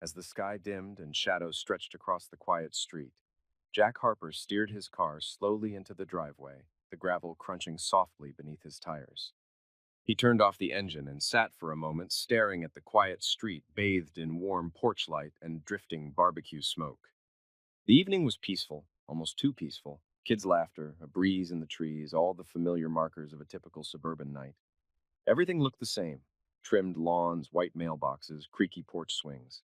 As the sky dimmed and shadows stretched across the quiet street, Jack Harper steered his car slowly into the driveway, the gravel crunching softly beneath his tires. He turned off the engine and sat for a moment staring at the quiet street bathed in warm porch light and drifting barbecue smoke. The evening was peaceful, almost too peaceful. Kids' laughter, a breeze in the trees, all the familiar markers of a typical suburban night. Everything looked the same: trimmed lawns, white mailboxes, creaky porch swings.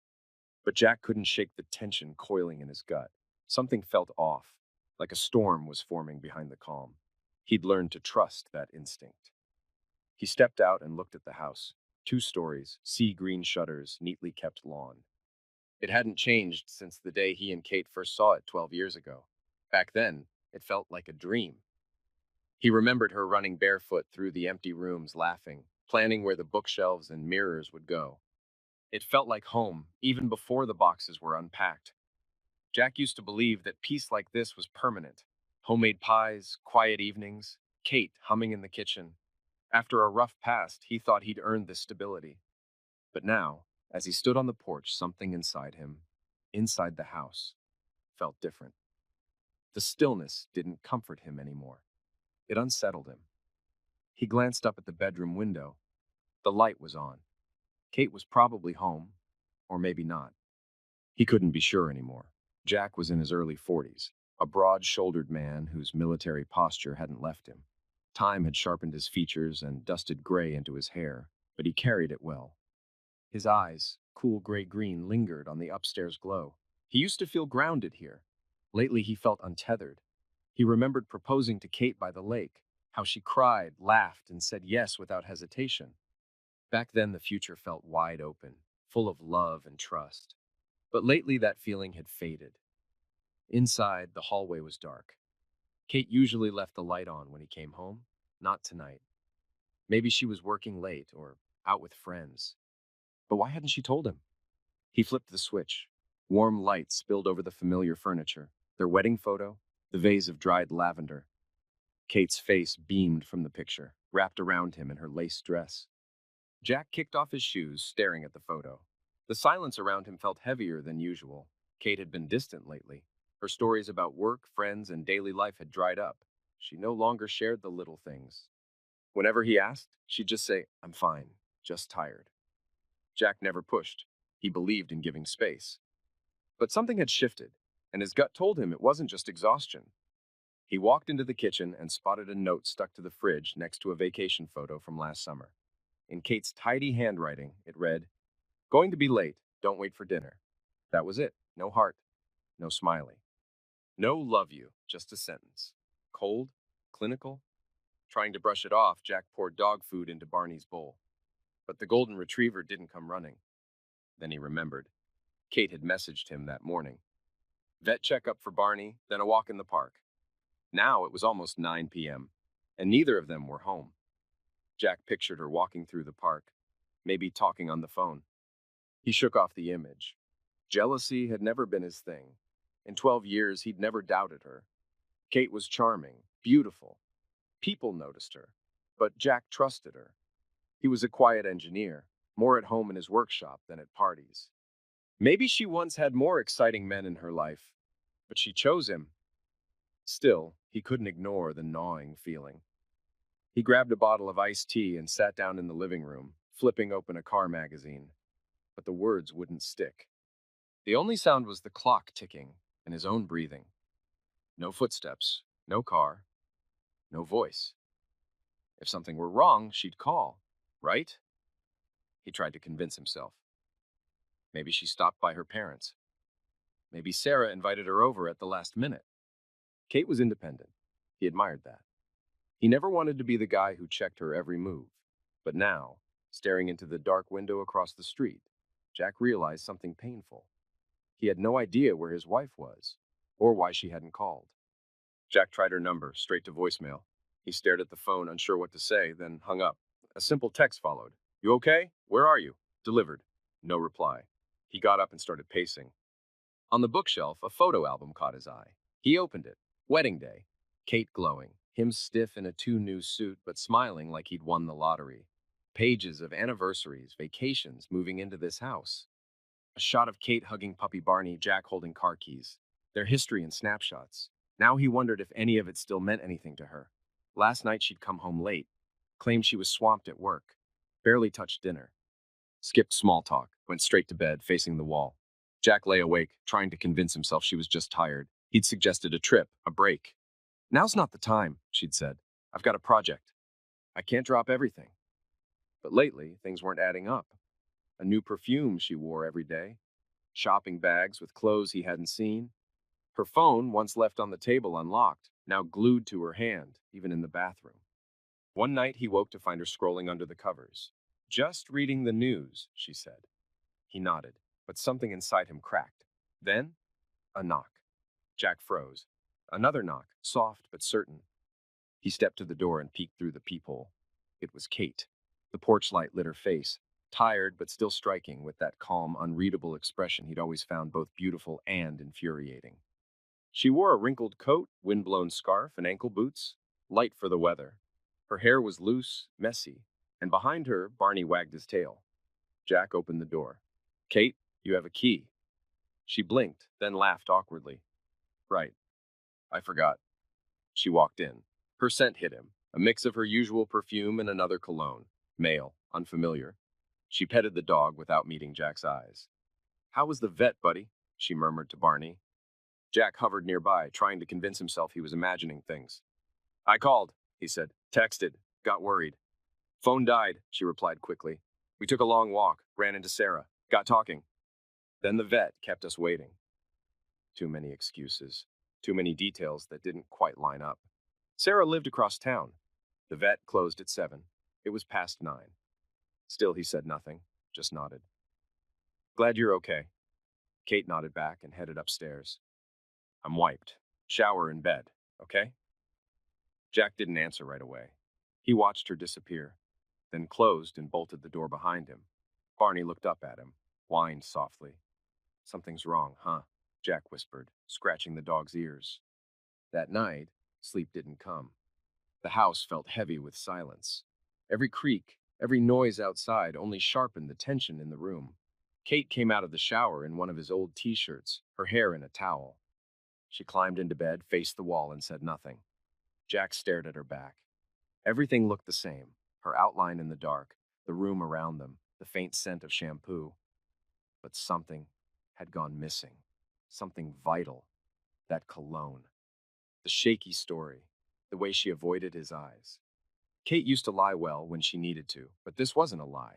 But Jack couldn't shake the tension coiling in his gut. Something felt off, like a storm was forming behind the calm. He'd learned to trust that instinct. He stepped out and looked at the house. 2 stories, sea green shutters, neatly kept lawn. It hadn't changed since the day he and Kate first saw it 12 years ago. Back then, it felt like a dream. He remembered her running barefoot through the empty rooms, laughing, planning where the bookshelves and mirrors would go. It felt like home, even before the boxes were unpacked. Jack used to believe that peace like this was permanent. Homemade pies, quiet evenings, Kate humming in the kitchen. After a rough past, he thought he'd earned this stability. But now, as he stood on the porch, something inside him, inside the house, felt different. The stillness didn't comfort him anymore. It unsettled him. He glanced up at the bedroom window. The light was on. Kate was probably home, or maybe not. He couldn't be sure anymore. Jack was in his early 40s, a broad-shouldered man whose military posture hadn't left him. Time had sharpened his features and dusted gray into his hair, but he carried it well. His eyes, cool gray-green, lingered on the upstairs glow. He used to feel grounded here. Lately he felt untethered. He remembered proposing to Kate by the lake, how she cried, laughed, and said yes without hesitation. Back then the future felt wide open, full of love and trust. But lately that feeling had faded. Inside, the hallway was dark. Kate usually left the light on when he came home. Not tonight. Maybe she was working late or out with friends. But why hadn't she told him? He flipped the switch. Warm light spilled over the familiar furniture, their wedding photo, the vase of dried lavender. Kate's face beamed from the picture, wrapped around him in her lace dress. Jack kicked off his shoes, staring at the photo. The silence around him felt heavier than usual. Kate had been distant lately. Her stories about work, friends, and daily life had dried up. She no longer shared the little things. Whenever he asked, she'd just say, "I'm fine, just tired." Jack never pushed. He believed in giving space. But something had shifted, and his gut told him it wasn't just exhaustion. He walked into the kitchen and spotted a note stuck to the fridge next to a vacation photo from last summer. In Kate's tidy handwriting, it read, "Going to be late. Don't wait for dinner." That was it. No heart. No smiley. No love you. Just a sentence. Cold. Clinical. Trying to brush it off, Jack poured dog food into Barney's bowl. But the golden retriever didn't come running. Then he remembered. Kate had messaged him that morning. Vet checkup for Barney, then a walk in the park. Now it was almost 9 p.m., and neither of them were home. Jack pictured her walking through the park, maybe talking on the phone. He shook off the image. Jealousy had never been his thing. In 12 years, he'd never doubted her. Kate was charming, beautiful. People noticed her, but Jack trusted her. He was a quiet engineer, more at home in his workshop than at parties. Maybe she once had more exciting men in her life, but she chose him. Still, he couldn't ignore the gnawing feeling. He grabbed a bottle of iced tea and sat down in the living room, flipping open a car magazine. But the words wouldn't stick. The only sound was the clock ticking and his own breathing. No footsteps, no car, no voice. If something were wrong, she'd call, right? He tried to convince himself. Maybe she stopped by her parents. Maybe Sarah invited her over at the last minute. Kate was independent. He admired that. He never wanted to be the guy who checked her every move. But now, staring into the dark window across the street, Jack realized something painful. He had no idea where his wife was, or why she hadn't called. Jack tried her number, straight to voicemail. He stared at the phone, unsure what to say, then hung up. A simple text followed. "You okay? Where are you?" Delivered. No reply. He got up and started pacing. On the bookshelf, a photo album caught his eye. He opened it. Wedding day. Kate glowing. Him stiff in a too-new suit, but smiling like he'd won the lottery. Pages of anniversaries, vacations, moving into this house. A shot of Kate hugging puppy Barney, Jack holding car keys. Their history in snapshots. Now he wondered if any of it still meant anything to her. Last night she'd come home late, claimed she was swamped at work, barely touched dinner, skipped small talk, went straight to bed, facing the wall. Jack lay awake, trying to convince himself she was just tired. He'd suggested a trip, a break. Now's not the time, she'd said. I've got a project. I can't drop everything. But lately, things weren't adding up. A new perfume she wore every day, shopping bags with clothes he hadn't seen. Her phone, once left on the table unlocked, now glued to her hand, even in the bathroom. One night he woke to find her scrolling under the covers. Just reading the news, she said. He nodded, but something inside him cracked. Then, a knock. Jack froze. Another knock, soft but certain. He stepped to the door and peeked through the peephole. It was Kate. The porch light lit her face, tired but still striking with that calm, unreadable expression he'd always found both beautiful and infuriating. She wore a wrinkled coat, wind-blown scarf, and ankle boots, light for the weather. Her hair was loose, messy, and behind her, Barney wagged his tail. Jack opened the door. Kate, you have a key. She blinked, then laughed awkwardly. Right, I forgot. She walked in. Her scent hit him, a mix of her usual perfume and another cologne, male, unfamiliar. She petted the dog without meeting Jack's eyes. How was the vet, buddy? She murmured to Barney. Jack hovered nearby, trying to convince himself he was imagining things. I called, he said. Texted. Got worried. Phone died, she replied quickly. We took a long walk, ran into Sarah, got talking. Then the vet kept us waiting. Too many excuses. Too many details that didn't quite line up. Sarah lived across town. The vet closed at 7. It was past 9. Still, he said nothing, just nodded. Glad you're okay. Kate nodded back and headed upstairs. I'm wiped. Shower in bed, okay? Jack didn't answer right away. He watched her disappear, then closed and bolted the door behind him. Barney looked up at him, whined softly. Something's wrong, huh? Jack whispered, scratching the dog's ears. That night, sleep didn't come. The house felt heavy with silence. Every creak, every noise outside only sharpened the tension in the room. Kate came out of the shower in one of his old t-shirts, her hair in a towel. She climbed into bed, faced the wall, and said nothing. Jack stared at her back. Everything looked the same, her outline in the dark, the room around them, the faint scent of shampoo. But something had gone missing. Something vital. That cologne. The shaky story. The way she avoided his eyes. Kate used to lie well when she needed to, but this wasn't a lie.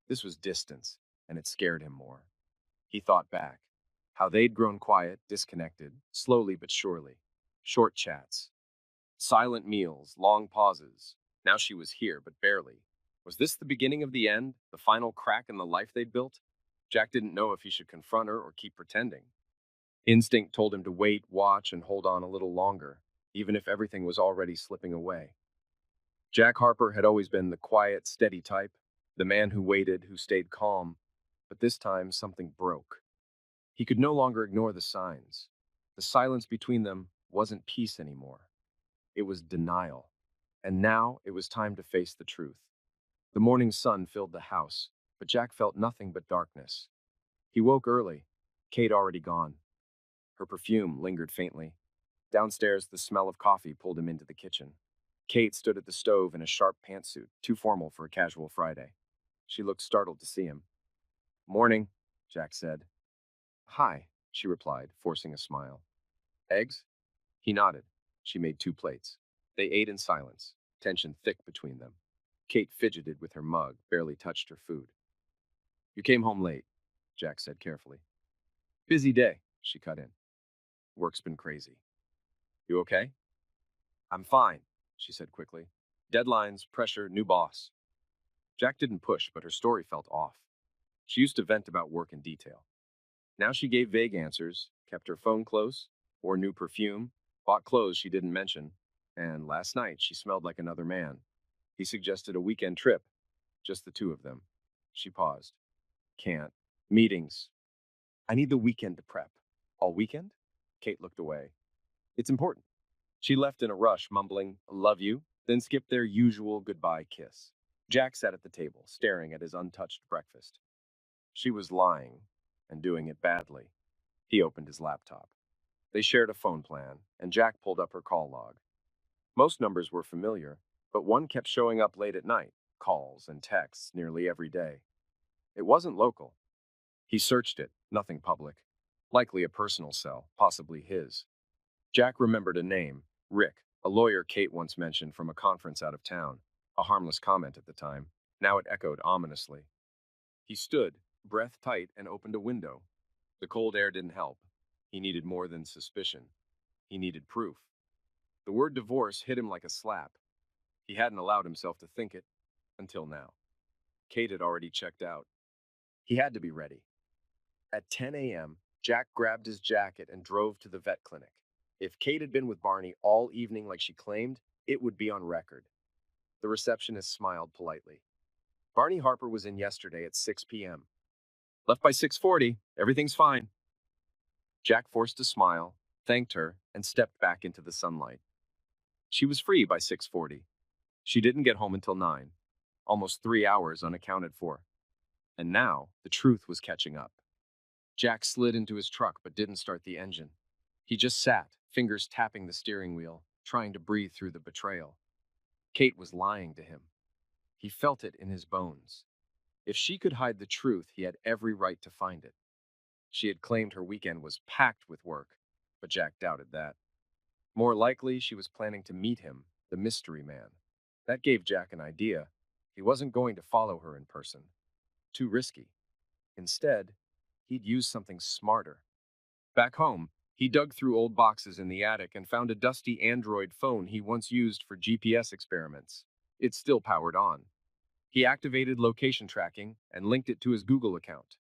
This was distance, and it scared him more. He thought back. How they'd grown quiet, disconnected, slowly but surely. Short chats. Silent meals, long pauses. Now she was here, but barely. Was this the beginning of the end, the final crack in the life they'd built? Jack didn't know if he should confront her or keep pretending. Instinct told him to wait, watch, and hold on a little longer, even if everything was already slipping away. Jack Harper had always been the quiet, steady type, the man who waited, who stayed calm, but this time something broke. He could no longer ignore the signs. The silence between them wasn't peace anymore. It was denial. And now it was time to face the truth. The morning sun filled the house, but Jack felt nothing but darkness. He woke early, Kate already gone. Her perfume lingered faintly. Downstairs, the smell of coffee pulled him into the kitchen. Kate stood at the stove in a sharp pantsuit, too formal for a casual Friday. She looked startled to see him. Morning, Jack said. Hi, she replied, forcing a smile. Eggs? He nodded. She made 2 plates. They ate in silence, tension thick between them. Kate fidgeted with her mug, barely touched her food. You came home late, Jack said carefully. Busy day, she cut in. Work's been crazy. You okay? I'm fine, she said quickly. Deadlines, pressure, new boss. Jack didn't push, but her story felt off. She used to vent about work in detail. Now she gave vague answers, kept her phone close, wore new perfume, bought clothes she didn't mention, and last night she smelled like another man. He suggested a weekend trip, just the 2 of them. She paused. Can't. Meetings. I need the weekend to prep. All weekend? Kate looked away. It's important. She left in a rush, mumbling, love you, then skipped their usual goodbye kiss. Jack sat at the table, staring at his untouched breakfast. She was lying. and doing it badly. He opened his laptop. They shared a phone plan, and Jack pulled up her call log. Most numbers were familiar, but one kept showing up late at night, calls and texts nearly every day. It wasn't local. He searched it, nothing public. Likely a personal cell, possibly his. Jack remembered a name, Rick, a lawyer Kate once mentioned from a conference out of town. A harmless comment at the time. Now it echoed ominously. He stood, breath tight, and opened a window. The cold air didn't help. He needed more than suspicion. He needed proof. The word divorce hit him like a slap. He hadn't allowed himself to think it until now. Kate had already checked out. He had to be ready. At 10 a.m., Jack grabbed his jacket and drove to the vet clinic. If Kate had been with Barney all evening like she claimed, it would be on record. The receptionist smiled politely. Barney Harper was in yesterday at 6 p.m. Left by 6:40. Everything's fine. Jack forced a smile, thanked her, and stepped back into the sunlight. She was free by 6:40. She didn't get home until 9, almost 3 hours unaccounted for. And now, the truth was catching up. Jack slid into his truck but didn't start the engine. He just sat, fingers tapping the steering wheel, trying to breathe through the betrayal. Kate was lying to him. He felt it in his bones. If she could hide the truth, he had every right to find it. She had claimed her weekend was packed with work, but Jack doubted that. More likely, she was planning to meet him, the mystery man. That gave Jack an idea. He wasn't going to follow her in person. Too risky. Instead, he'd use something smarter. Back home, he dug through old boxes in the attic and found a dusty Android phone he once used for GPS experiments. It still powered on. He activated location tracking and linked it to his Google account.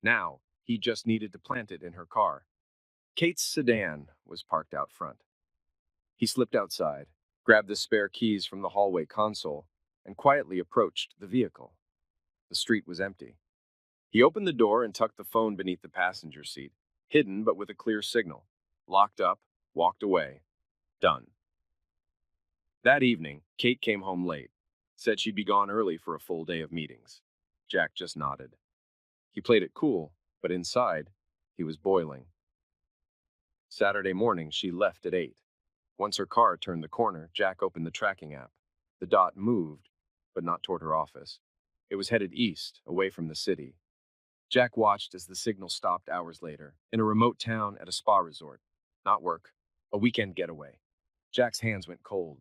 Now, he just needed to plant it in her car. Kate's sedan was parked out front. He slipped outside, grabbed the spare keys from the hallway console, and quietly approached the vehicle. The street was empty. He opened the door and tucked the phone beneath the passenger seat, hidden but with a clear signal. Locked up, walked away. Done. That evening, Kate came home late, said she'd be gone early for a full day of meetings. Jack just nodded. He played it cool, but inside, he was boiling. Saturday morning, she left at 8. Once her car turned the corner, Jack opened the tracking app. The dot moved, but not toward her office. It was headed east, away from the city. Jack watched as the signal stopped hours later, in a remote town at a spa resort. Not work, a weekend getaway. Jack's hands went cold.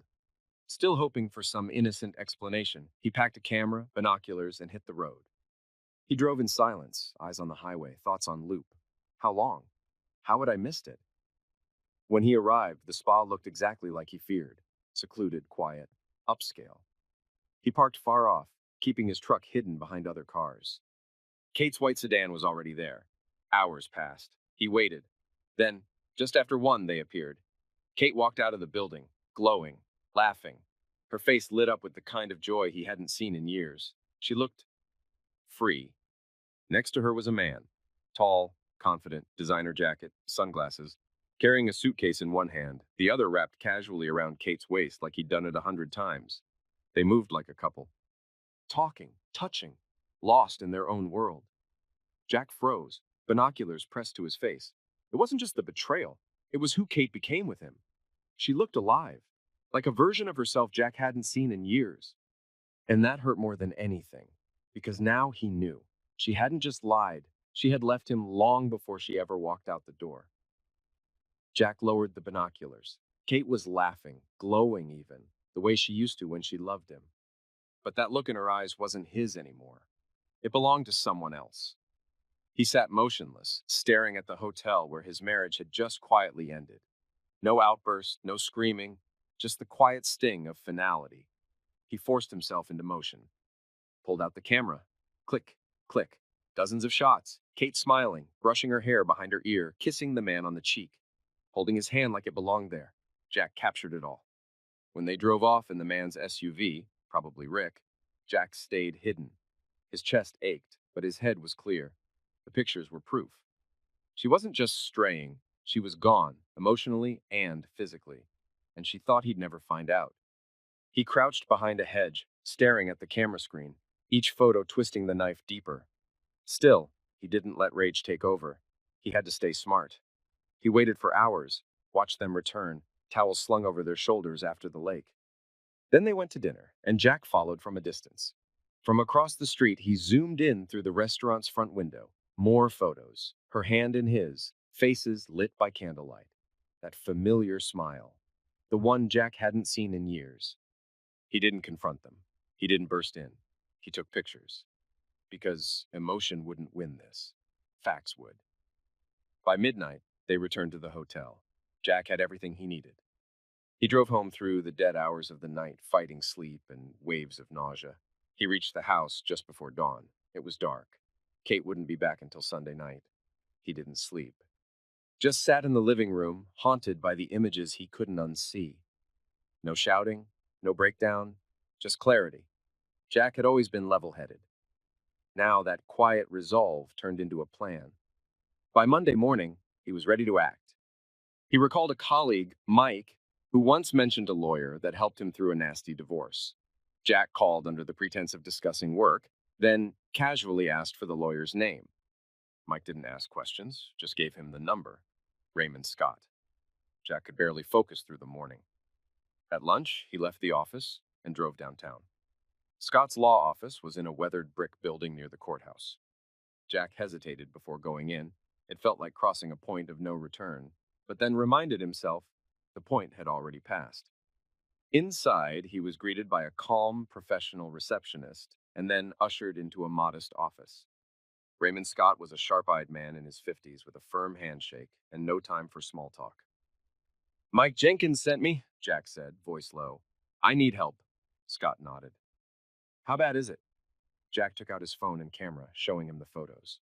Still hoping for some innocent explanation, he packed a camera, binoculars, and hit the road. He drove in silence, eyes on the highway, thoughts on loop. How long? How had I missed it? When he arrived, the spa looked exactly like he feared. Secluded, quiet, upscale. He parked far off, keeping his truck hidden behind other cars. Kate's white sedan was already there. Hours passed. He waited. Then, just after 1, they appeared. Kate walked out of the building, glowing, laughing. Her face lit up with the kind of joy he hadn't seen in years. She looked free. Next to her was a man. Tall, confident, designer jacket, sunglasses, carrying a suitcase in one hand, the other wrapped casually around Kate's waist like he'd done it 100 times. They moved like a couple. Talking, touching, lost in their own world. Jack froze, binoculars pressed to his face. It wasn't just the betrayal, it was who Kate became with him. She looked alive, like a version of herself Jack hadn't seen in years. And that hurt more than anything, because now he knew. She hadn't just lied, she had left him long before she ever walked out the door. Jack lowered the binoculars. Kate was laughing, glowing even, the way she used to when she loved him. But that look in her eyes wasn't his anymore. It belonged to someone else. He sat motionless, staring at the hotel where his marriage had just quietly ended. No outburst, no screaming, just the quiet sting of finality. He forced himself into motion. Pulled out the camera. Click, click. Dozens of shots. Kate smiling, brushing her hair behind her ear, kissing the man on the cheek. Holding his hand like it belonged there. Jack captured it all. When they drove off in the man's SUV, probably Rick, Jack stayed hidden. His chest ached, but his head was clear. The pictures were proof. She wasn't just straying, she was gone, emotionally and physically. And she thought he'd never find out. He crouched behind a hedge, staring at the camera screen, each photo twisting the knife deeper. Still, He didn't let rage take over. He had to stay smart. He waited for hours, watched them return, towels slung over their shoulders after the lake. Then they went to dinner, and Jack followed from a distance. From across the street, he zoomed in through the restaurant's front window. More photos, her hand in his, faces lit by candlelight. That familiar smile, the one Jack hadn't seen in years. He didn't confront them. He didn't burst in. He took pictures. Because emotion wouldn't win this. Facts would. By midnight, they returned to the hotel. Jack had everything he needed. He drove home through the dead hours of the night, fighting sleep and waves of nausea. He reached the house just before dawn. It was dark. Kate wouldn't be back until Sunday night. He didn't sleep. Just sat in the living room, haunted by the images he couldn't unsee. No shouting, no breakdown, just clarity. Jack had always been level-headed. Now that quiet resolve turned into a plan. By Monday morning, he was ready to act. He recalled a colleague, Mike, who once mentioned a lawyer that helped him through a nasty divorce. Jack called under the pretense of discussing work, then casually asked for the lawyer's name. Mike didn't ask questions, just gave him the number. Raymond Scott. Jack could barely focus through the morning. At lunch, he left the office and drove downtown. Scott's law office was in a weathered brick building near the courthouse. Jack hesitated before going in. It felt like crossing a point of no return, but then reminded himself the point had already passed. Inside, he was greeted by a calm, professional receptionist and then ushered into a modest office. Raymond Scott was a sharp-eyed man in his 50s with a firm handshake and no time for small talk. "Mike Jenkins sent me," Jack said, voice low. "I need help." Scott nodded. "How bad is it?" Jack took out his phone and camera, showing him the photos.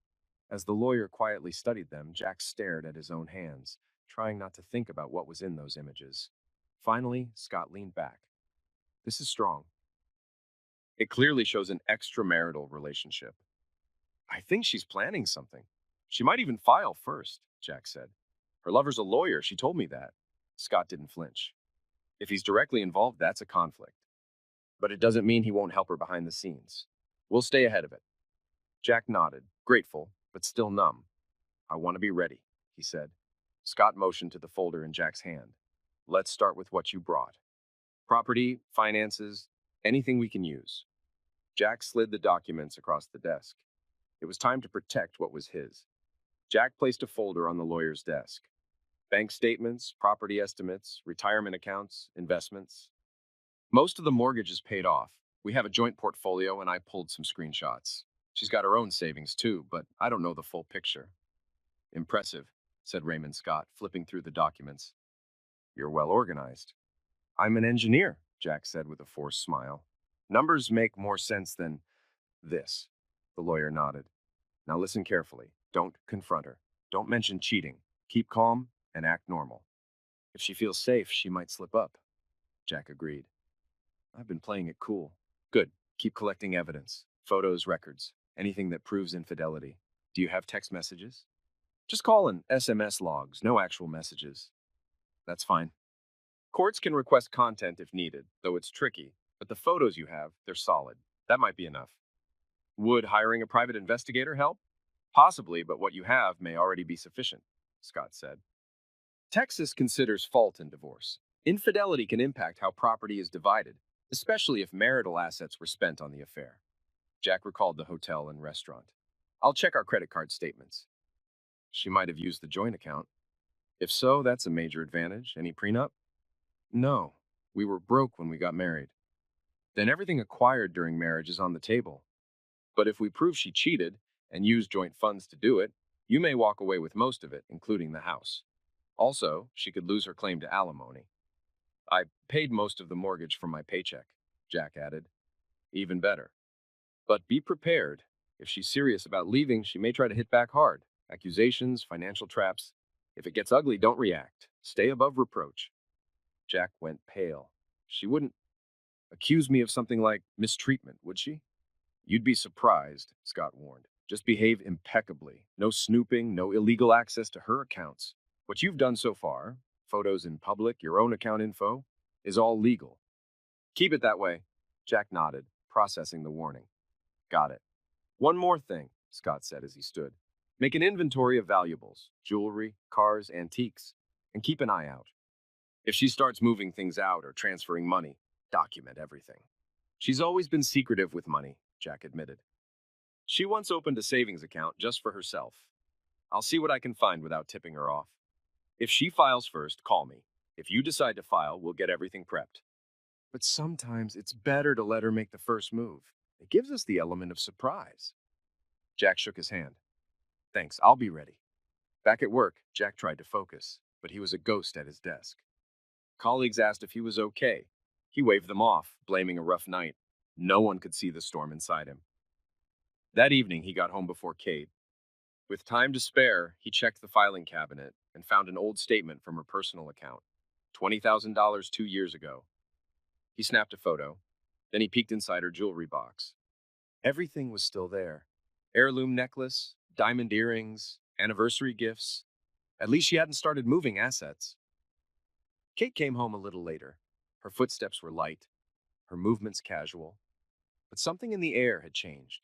As the lawyer quietly studied them, Jack stared at his own hands, trying not to think about what was in those images. Finally, Scott leaned back. "This is strong. It clearly shows an extramarital relationship." "I think she's planning something. She might even file first," Jack said. "Her lover's a lawyer. She told me that." Scott didn't flinch. "If he's directly involved, that's a conflict. But it doesn't mean he won't help her behind the scenes. We'll stay ahead of it." Jack nodded, grateful, but still numb. "I want to be ready," he said. Scott motioned to the folder in Jack's hand. "Let's start with what you brought. Property, finances, anything we can use." Jack slid the documents across the desk. It was time to protect what was his. Jack placed a folder on the lawyer's desk. Bank statements, property estimates, retirement accounts, investments. Most of the mortgage is paid off. We have a joint portfolio and I pulled some screenshots. She's got her own savings too, but I don't know the full picture. "Impressive," said Raymond Scott, flipping through the documents. "You're well organized." "I'm an engineer," Jack said with a forced smile. "Numbers make more sense than this." The lawyer nodded. "Now listen carefully. Don't confront her. Don't mention cheating. Keep calm and act normal. If she feels safe, she might slip up." Jack agreed. "I've been playing it cool." "Good. Keep collecting evidence. Photos, records, anything that proves infidelity. Do you have text messages?" "Just call and SMS logs, no actual messages." "That's fine. Courts can request content if needed, though it's tricky, but the photos you have, they're solid. That might be enough." "Would hiring a private investigator help?" "Possibly, but what you have may already be sufficient," Scott said. Texas considers fault in divorce. Infidelity can impact how property is divided, especially if marital assets were spent on the affair. Jack recalled the hotel and restaurant. "I'll check our credit card statements." "She might have used the joint account." "If so, that's a major advantage. Any prenup?" "No. We were broke when we got married." "Then everything acquired during marriage is on the table. But if we prove she cheated and used joint funds to do it, you may walk away with most of it, including the house. Also, she could lose her claim to alimony." "I paid most of the mortgage from my paycheck," Jack added. "Even better. But be prepared. If she's serious about leaving, she may try to hit back hard. Accusations, financial traps. If it gets ugly, don't react. Stay above reproach." Jack went pale. "She wouldn't accuse me of something like mistreatment, would she?" "You'd be surprised," Scott warned. "Just behave impeccably. No snooping, no illegal access to her accounts. What you've done so far, photos in public, your own account info, is all legal." "Keep it that way." Jack nodded, processing the warning. "Got it. One more thing," Scott said as he stood. Make an inventory of valuables, jewelry, cars, antiques, and keep an eye out. If she starts moving things out or transferring money, document everything. She's always been secretive with money, Jack admitted. She once opened a savings account just for herself. I'll see what I can find without tipping her off. If she files first, call me. If you decide to file, we'll get everything prepped. But sometimes it's better to let her make the first move. It gives us the element of surprise. Jack shook his hand. Thanks, I'll be ready. Back at work, Jack tried to focus, but he was a ghost at his desk. Colleagues asked if he was okay. He waved them off, blaming a rough night. No one could see the storm inside him. That evening, he got home before Kate. With time to spare, he checked the filing cabinet and found an old statement from her personal account. $20,000 2 years ago. He snapped a photo. Then he peeked inside her jewelry box. Everything was still there. Heirloom necklace, diamond earrings, anniversary gifts. At least she hadn't started moving assets. Kate came home a little later. Her footsteps were light, her movements casual, but something in the air had changed.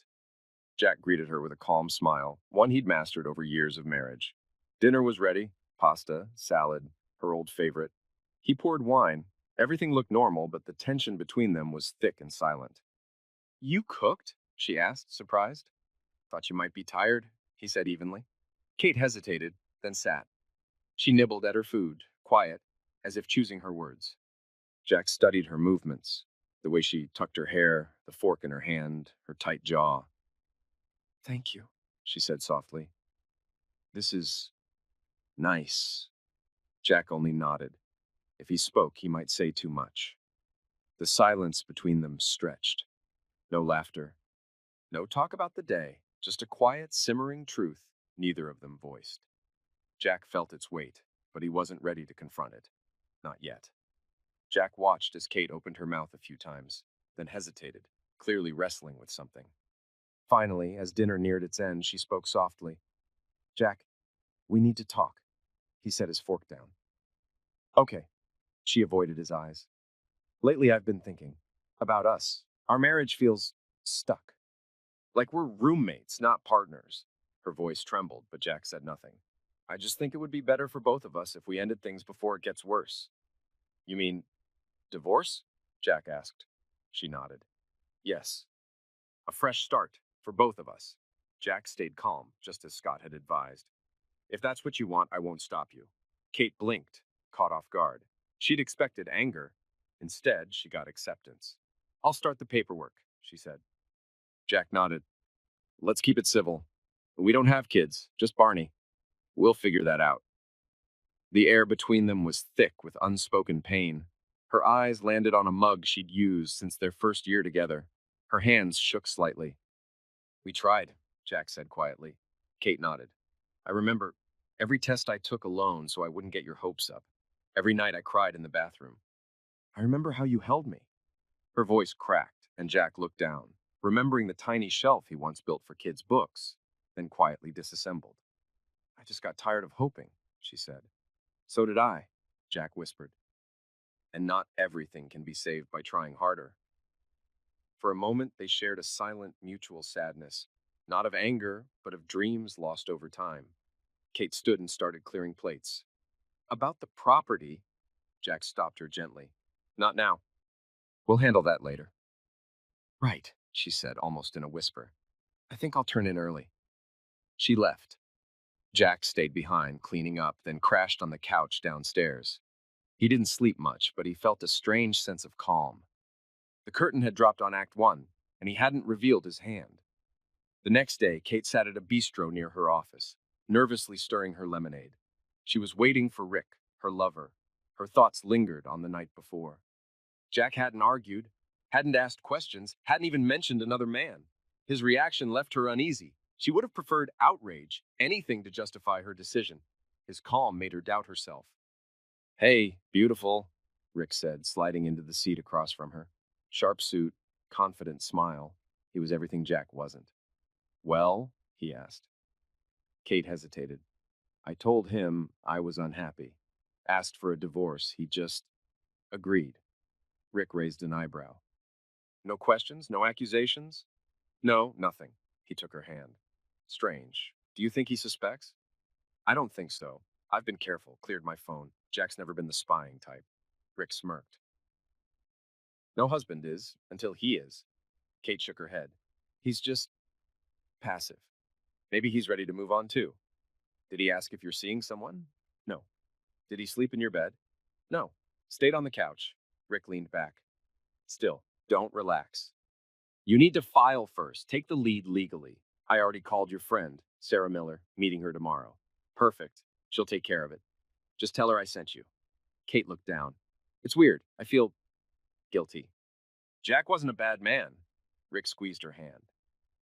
Jack greeted her with a calm smile, one he'd mastered over years of marriage. Dinner was ready, pasta, salad, her old favorite. He poured wine. Everything looked normal, but the tension between them was thick and silent. You cooked? She asked, surprised. Thought you might be tired, he said evenly. Kate hesitated, then sat. She nibbled at her food, quiet, as if choosing her words. Jack studied her movements, the way she tucked her hair, the fork in her hand, her tight jaw. Thank you, she said softly. This is nice. Jack only nodded. If he spoke, he might say too much. The silence between them stretched. No laughter. No talk about the day, just a quiet, simmering truth neither of them voiced. Jack felt its weight, but he wasn't ready to confront it. Not yet. Jack watched as Kate opened her mouth a few times, then hesitated, clearly wrestling with something. Finally, as dinner neared its end, she spoke softly. Jack, we need to talk. He set his fork down. Okay. She avoided his eyes. Lately, I've been thinking about us. Our marriage feels stuck. Like we're roommates, not partners. Her voice trembled, but Jack said nothing. I just think it would be better for both of us if we ended things before it gets worse. You mean divorce? Jack asked. She nodded. Yes. A fresh start for both of us. Jack stayed calm, just as Scott had advised. If that's what you want, I won't stop you. Kate blinked, caught off guard. She'd expected anger. Instead, she got acceptance. I'll start the paperwork, she said. Jack nodded. Let's keep it civil. We don't have kids, just Barney. We'll figure that out. The air between them was thick with unspoken pain. Her eyes landed on a mug she'd used since their first year together. Her hands shook slightly. We tried, Jack said quietly. Kate nodded. I remember every test I took alone so I wouldn't get your hopes up. Every night I cried in the bathroom. I remember how you held me. Her voice cracked, and Jack looked down, remembering the tiny shelf he once built for kids' books, then quietly disassembled. I just got tired of hoping, she said. So did I, Jack whispered. And not everything can be saved by trying harder. For a moment, they shared a silent, mutual sadness, not of anger, but of dreams lost over time. Kate stood and started clearing plates. About the property, Jack stopped her gently. Not now. We'll handle that later. Right, she said, almost in a whisper. I think I'll turn in early. She left. Jack stayed behind, cleaning up, then crashed on the couch downstairs. He didn't sleep much, but he felt a strange sense of calm. The curtain had dropped on Act One, and he hadn't revealed his hand. The next day, Kate sat at a bistro near her office, nervously stirring her lemonade. She was waiting for Rick, her lover. Her thoughts lingered on the night before. Jack hadn't argued, hadn't asked questions, hadn't even mentioned another man. His reaction left her uneasy. She would have preferred outrage, anything to justify her decision. His calm made her doubt herself. Hey, beautiful, Rick said, sliding into the seat across from her. Sharp suit, confident smile. He was everything Jack wasn't. Well, he asked. Kate hesitated. I told him I was unhappy. Asked for a divorce. He just agreed. Rick raised an eyebrow. No questions? No accusations? No, nothing. He took her hand. Strange. Do you think he suspects? I don't think so. I've been careful, cleared my phone. Jack's never been the spying type. Rick smirked. No husband is, until he is. Kate shook her head. He's just passive. Maybe he's ready to move on too. Did he ask if you're seeing someone? No. Did he sleep in your bed? No. Stayed on the couch. Rick leaned back. Still, don't relax. You need to file first. Take the lead legally. I already called your friend, Sarah Miller, meeting her tomorrow. Perfect. She'll take care of it. Just tell her I sent you. Kate looked down. It's weird. I feel guilty. Jack wasn't a bad man. Rick squeezed her hand.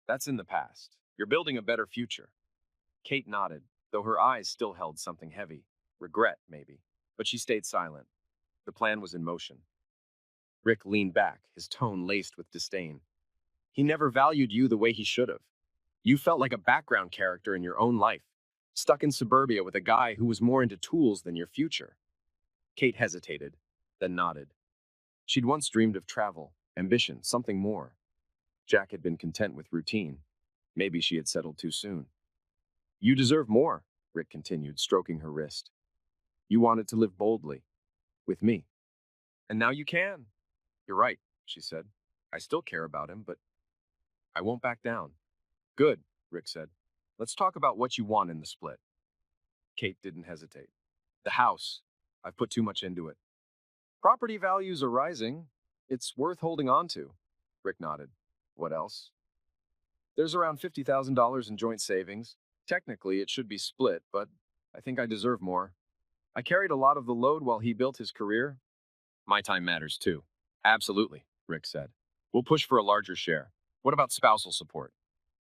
That's in the past. You're building a better future. Kate nodded, though her eyes still held something heavy. Regret, maybe. But she stayed silent. The plan was in motion. Rick leaned back, his tone laced with disdain. He never valued you the way he should have. You felt like a background character in your own life, stuck in suburbia with a guy who was more into tools than your future. Kate hesitated, then nodded. She'd once dreamed of travel, ambition, something more. Jack had been content with routine. Maybe she had settled too soon. You deserve more, Rick continued, stroking her wrist. You wanted to live boldly, with me. And now you can. You're right, she said. I still care about him, but I won't back down. Good, Rick said. Let's talk about what you want in the split. Kate didn't hesitate. The house. I've put too much into it. Property values are rising. It's worth holding on to. Rick nodded. What else? There's around $50,000 in joint savings. Technically, it should be split, but I think I deserve more. I carried a lot of the load while he built his career. My time matters too. Absolutely, Rick said. We'll push for a larger share. What about spousal support?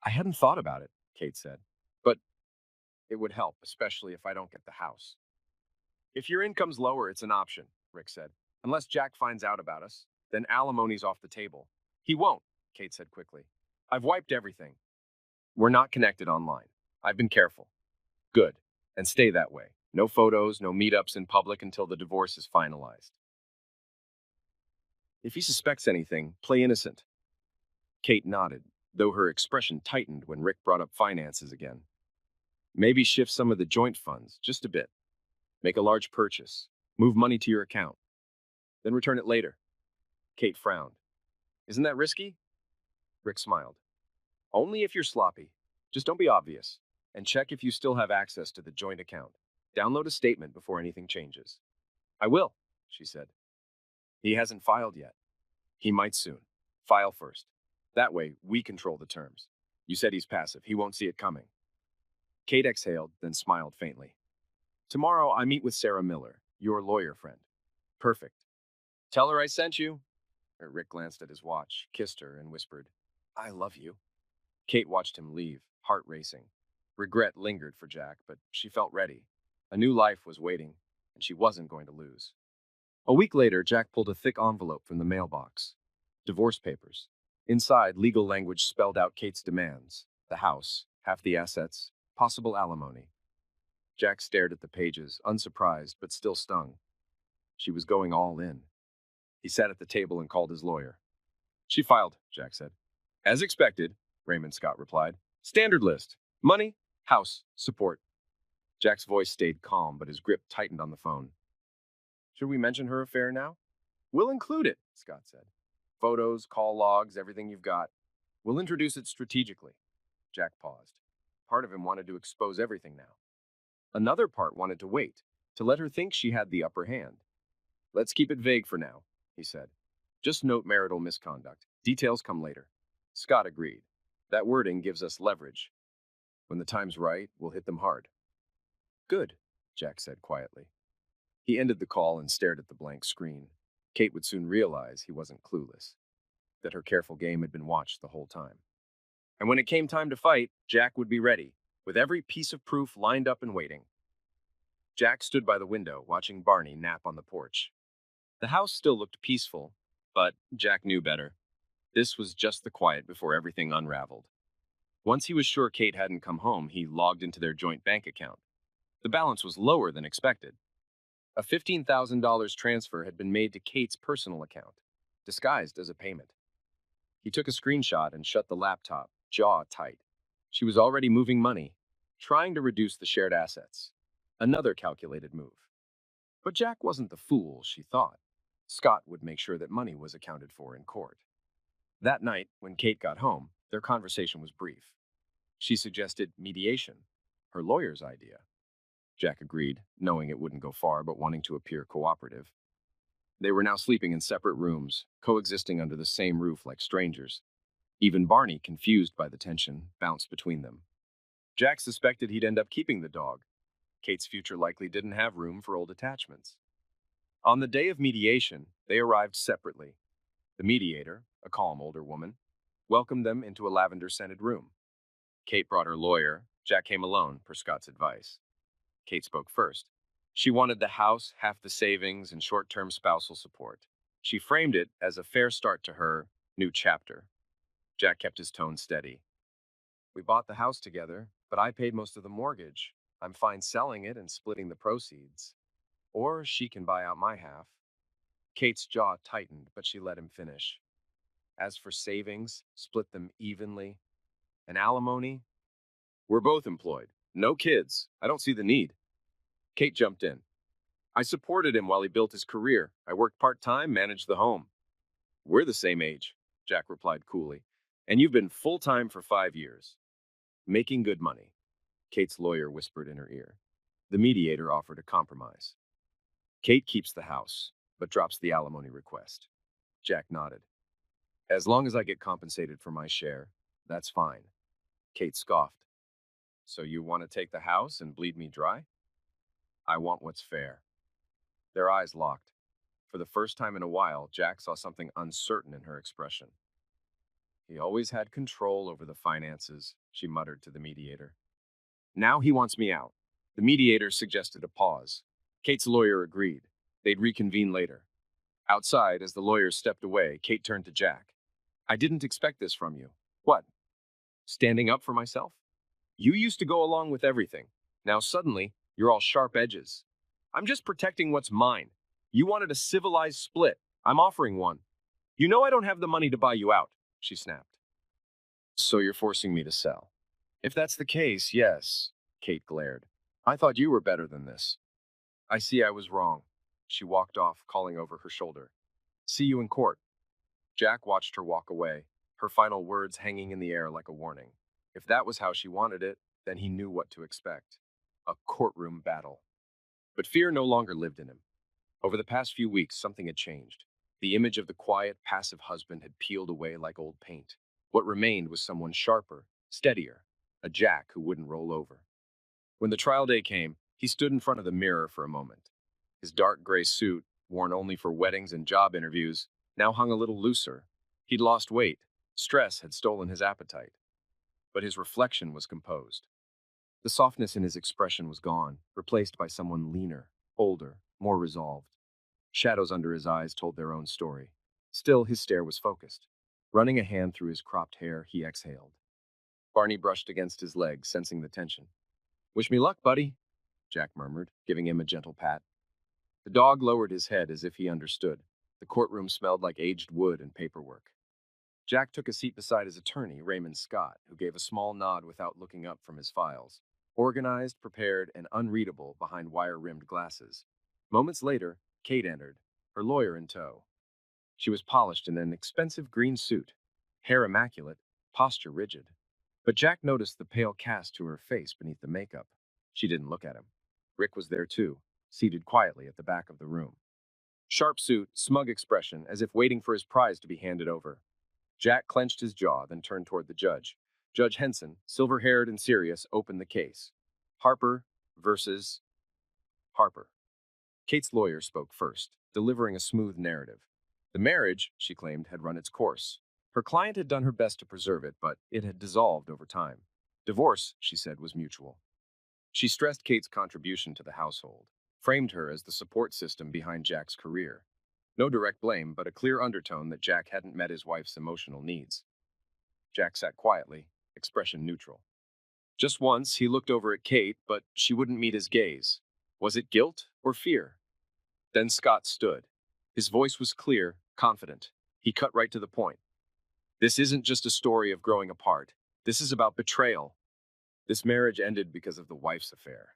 I hadn't thought about it, Kate said. But it would help, especially if I don't get the house. If your income's lower, it's an option, Rick said. Unless Jack finds out about us, then alimony's off the table. He won't, Kate said quickly. I've wiped everything. We're not connected online. I've been careful. Good. And stay that way. No photos, no meetups in public until the divorce is finalized. If he suspects anything, play innocent. Kate nodded, though her expression tightened when Rick brought up finances again. Maybe shift some of the joint funds, just a bit. Make a large purchase. Move money to your account. Then return it later. Kate frowned. Isn't that risky? Rick smiled. Only if you're sloppy. Just don't be obvious. And check if you still have access to the joint account. Download a statement before anything changes. I will, she said. He hasn't filed yet. He might soon. File first. That way, we control the terms. You said he's passive. He won't see it coming. Kate exhaled, then smiled faintly. Tomorrow, I meet with Sarah Miller, your lawyer friend. Perfect. Tell her I sent you. Rick glanced at his watch, kissed her, and whispered, I love you. Kate watched him leave, heart racing. Regret lingered for Jack, but she felt ready. A new life was waiting, and she wasn't going to lose. A week later, Jack pulled a thick envelope from the mailbox. Divorce papers. Inside, legal language spelled out Kate's demands. The house, half the assets, possible alimony. Jack stared at the pages, unsurprised but still stung. She was going all in. He sat at the table and called his lawyer. She filed, Jack said. As expected, Raymond Scott replied. Standard list. Money, house, support. Jack's voice stayed calm, but his grip tightened on the phone. Should we mention her affair now? We'll include it, Scott said. Photos, call logs, everything you've got. We'll introduce it strategically. Jack paused. Part of him wanted to expose everything now. Another part wanted to wait, to let her think she had the upper hand. Let's keep it vague for now, he said. Just note marital misconduct. Details come later. Scott agreed. That wording gives us leverage. When the time's right, we'll hit them hard. Good, Jack said quietly. He ended the call and stared at the blank screen. Kate would soon realize he wasn't clueless, that her careful game had been watched the whole time. And when it came time to fight, Jack would be ready, with every piece of proof lined up and waiting. Jack stood by the window, watching Barney nap on the porch. The house still looked peaceful, but Jack knew better. This was just the quiet before everything unraveled. Once he was sure Kate hadn't come home, he logged into their joint bank account. The balance was lower than expected. A $15,000 transfer had been made to Kate's personal account, disguised as a payment. He took a screenshot and shut the laptop, jaw tight. She was already moving money. trying to reduce the shared assets. Another calculated move. But Jack wasn't the fool she thought. Scott would make sure that money was accounted for in court. That night, when Kate got home, their conversation was brief. She suggested mediation, her lawyer's idea. Jack agreed, knowing it wouldn't go far but wanting to appear cooperative. They were now sleeping in separate rooms, coexisting under the same roof like strangers. Even Barney, confused by the tension, bounced between them. Jack suspected he'd end up keeping the dog. Kate's future likely didn't have room for old attachments. On the day of mediation, they arrived separately. The mediator, a calm older woman, welcomed them into a lavender-scented room. Kate brought her lawyer. Jack came alone, per Scott's advice. Kate spoke first. She wanted the house, half the savings, and short-term spousal support. She framed it as a fair start to her new chapter. Jack kept his tone steady. We bought the house together, but I paid most of the mortgage. I'm fine selling it and splitting the proceeds. Or she can buy out my half. Kate's jaw tightened, but she let him finish. As for savings, split them evenly. And alimony? We're both employed. No kids. I don't see the need. Kate jumped in. I supported him while he built his career. I worked part-time, managed the home. We're the same age, Jack replied coolly. And you've been full-time for 5 years. Making good money, Kate's lawyer whispered in her ear. The mediator offered a compromise. Kate keeps the house, but drops the alimony request. Jack nodded. As long as I get compensated for my share, that's fine. Kate scoffed. So you want to take the house and bleed me dry? I want what's fair. Their eyes locked. For the first time in a while, Jack saw something uncertain in her expression. He always had control over the finances, she muttered to the mediator. Now he wants me out. The mediator suggested a pause. Kate's lawyer agreed. They'd reconvene later. Outside, as the lawyers stepped away, Kate turned to Jack. I didn't expect this from you. What? Standing up for myself? You used to go along with everything. Now suddenly, you're all sharp edges. I'm just protecting what's mine. You wanted a civilized split. I'm offering one. You know I don't have the money to buy you out, she snapped. So you're forcing me to sell. If that's the case, yes, Kate glared. I thought you were better than this. I see I was wrong. She walked off, calling over her shoulder. See you in court. Jack watched her walk away, her final words hanging in the air like a warning. If that was how she wanted it, then he knew what to expect. A courtroom battle. But fear no longer lived in him. Over the past few weeks, something had changed. The image of the quiet, passive husband had peeled away like old paint. What remained was someone sharper, steadier, a Jack who wouldn't roll over. When the trial day came, he stood in front of the mirror for a moment. His dark gray suit, worn only for weddings and job interviews, now hung a little looser. He'd lost weight. Stress had stolen his appetite. But his reflection was composed. The softness in his expression was gone, replaced by someone leaner, older, more resolved. Shadows under his eyes told their own story. Still, his stare was focused. Running a hand through his cropped hair, he exhaled. Barney brushed against his leg, sensing the tension. Wish me luck, buddy, Jack murmured, giving him a gentle pat. The dog lowered his head as if he understood. The courtroom smelled like aged wood and paperwork. Jack took a seat beside his attorney, Raymond Scott, who gave a small nod without looking up from his files. Organized, prepared, and unreadable behind wire-rimmed glasses. Moments later, Kate entered, her lawyer in tow. She was polished in an expensive green suit, hair immaculate, posture rigid. But Jack noticed the pale cast to her face beneath the makeup. She didn't look at him. Rick was there too, seated quietly at the back of the room. Sharp suit, smug expression, as if waiting for his prize to be handed over. Jack clenched his jaw, then turned toward the judge. Judge Henson, silver-haired and serious, opened the case. Harper versus Harper. Kate's lawyer spoke first, delivering a smooth narrative. The marriage, she claimed, had run its course. Her client had done her best to preserve it, but it had dissolved over time. Divorce, she said, was mutual. She stressed Kate's contribution to the household, framed her as the support system behind Jack's career. No direct blame, but a clear undertone that Jack hadn't met his wife's emotional needs. Jack sat quietly, expression neutral. Just once, he looked over at Kate, but she wouldn't meet his gaze. Was it guilt or fear? Then Scott stood. His voice was clear, confident. He cut right to the point. This isn't just a story of growing apart. This is about betrayal. This marriage ended because of the wife's affair.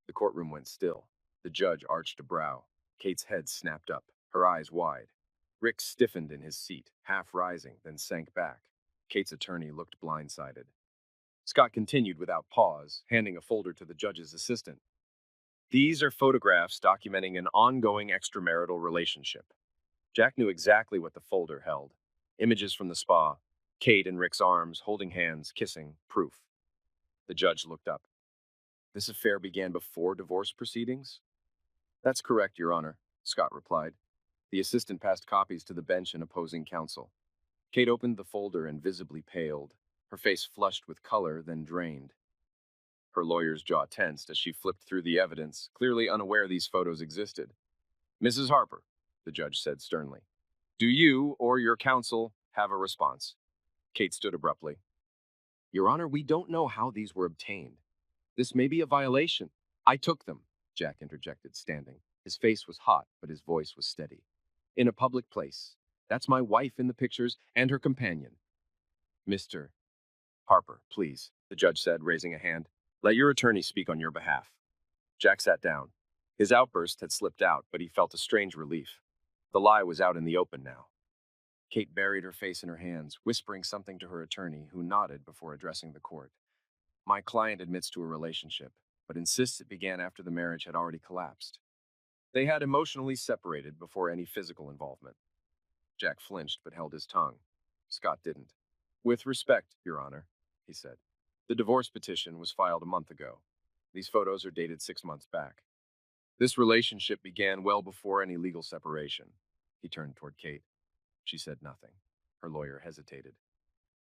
The courtroom went still. The judge arched a brow. Kate's head snapped up, her eyes wide. Rick stiffened in his seat, half rising, then sank back. Kate's attorney looked blindsided. Scott continued without pause, handing a folder to the judge's assistant. These are photographs documenting an ongoing extramarital relationship. Jack knew exactly what the folder held. Images from the spa, Kate in Rick's arms, holding hands, kissing, proof. The judge looked up. This affair began before divorce proceedings? That's correct, Your Honor, Scott replied. The assistant passed copies to the bench and opposing counsel. Kate opened the folder and visibly paled, her face flushed with color, then drained. Her lawyer's jaw tensed as she flipped through the evidence, clearly unaware these photos existed. Mrs. Harper, the judge said sternly, do you or your counsel have a response? Kate stood abruptly. Your Honor, we don't know how these were obtained. This may be a violation. I took them, Jack interjected, standing. His face was hot, but his voice was steady. In a public place. That's my wife in the pictures and her companion. Mr. Harper, please, the judge said, raising a hand. Let your attorney speak on your behalf. Jack sat down. His outburst had slipped out, but he felt a strange relief. The lie was out in the open now. Kate buried her face in her hands, whispering something to her attorney, who nodded before addressing the court. My client admits to a relationship, but insists it began after the marriage had already collapsed. They had emotionally separated before any physical involvement. Jack flinched but held his tongue. Scott didn't. With respect, Your Honor, he said. The divorce petition was filed a month ago. These photos are dated 6 months back. This relationship began well before any legal separation. He turned toward Kate. She said nothing. Her lawyer hesitated.